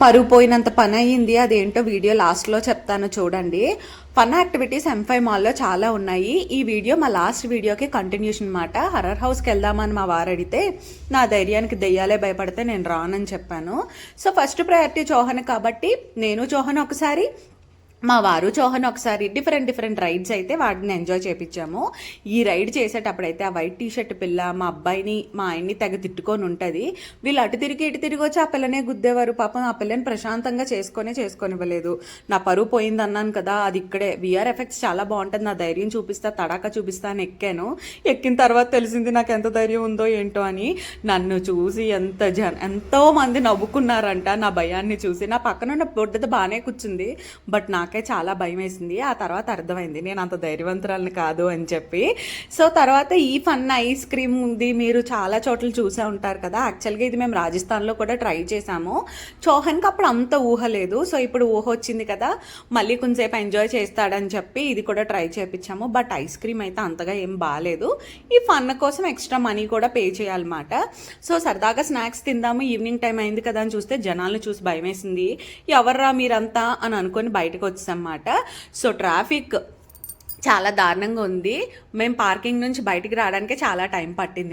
పరువు పోయినంత పని అయ్యింది. అదేంటో వీడియో లాస్ట్లో చెప్తాను చూడండి. ఫన్ యాక్టివిటీస్ M5 మాల్లో చాలా ఉన్నాయి. ఈ వీడియో మా లాస్ట్ వీడియోకి కంటిన్యూషన్ అనమాట. హర్రర్ హౌస్కి వెళ్దామని మా వారు అడిగితే నా ధైర్యానికి దెయ్యాలే భయపడితే నేను రానని చెప్పాను. సో ఫస్ట్ ప్రయారిటీ చోహన్ కాబట్టి నేను చోహన్ ఒకసారి, మా వారు చోహన్ ఒకసారి డిఫరెంట్ రైడ్స్ అయితే వాటిని ఎంజాయ్ చేయించాము. ఈ రైడ్ చేసేటప్పుడైతే ఆ వైట్ టీషర్ట్ పిల్ల మా అబ్బాయిని మా ఆయన్ని తెగ తిట్టుకొని ఉంటుంది. వీళ్ళు అటు తిరిగి ఇటు తిరిగి వచ్చి ఆ పిల్లనే గుద్దేవారు. పాపం ఆ పిల్లని ప్రశాంతంగా చేసుకోనివ్వలేదు. నా పరువు పోయింది అన్నాను కదా, అది ఇక్కడే. విఆర్ ఎఫెక్ట్స్ చాలా బాగుంటుంది. నా ధైర్యం చూపిస్తా, తడాక చూపిస్తా అని ఎక్కాను. ఎక్కిన తర్వాత తెలిసింది నాకు ఎంత ధైర్యం ఉందో ఏంటో అని. నన్ను చూసి ఎంతో మంది నవ్వుకున్నారంట నా భయాన్ని చూసి. నా పక్కన ఉన్న బొడ్డది బాగానే కూర్చుంది, బట్ నాకే చాలా భయం వేసింది. ఆ తర్వాత అర్థమైంది నేను అంత ధైర్యవంతురాలని కాదు అని చెప్పి. సో తర్వాత ఈ ఫన్ ఐస్ క్రీమ్ ఉంది, మీరు చాలా చోట్ల చూసే ఉంటారు కదా. యాక్చువల్గా ఇది మేము రాజస్థాన్లో కూడా ట్రై చేసాము. చోహన్కి అప్పుడు అంత ఊహ లేదు. సో ఇప్పుడు ఊహ వచ్చింది కదా, మళ్ళీ కొంచెంసేపు ఎంజాయ్ చేస్తాడని చెప్పి ఇది కూడా ట్రై చేయించాము. బట్ ఐస్ క్రీమ్ అయితే అంతగా ఏం బాగాలేదు. ఈ ఫన్ కోసం ఎక్స్ట్రా మనీ కూడా పే చేయాలన్నమాట. సో సరదాగా స్నాక్స్ తిందాము, ఈవినింగ్ టైం అయింది కదా అని చూస్తే జనాలను చూసి భయం వేసింది. ఎవర్రా మీరంతా అని అనుకొని బయటకు వచ్చామన్నమాట. సో ట్రాఫిక్ చాలా దారుణంగా ఉంది. మేము పార్కింగ్ నుంచి బయటికి రావడానికి చాలా టైం పట్టింది.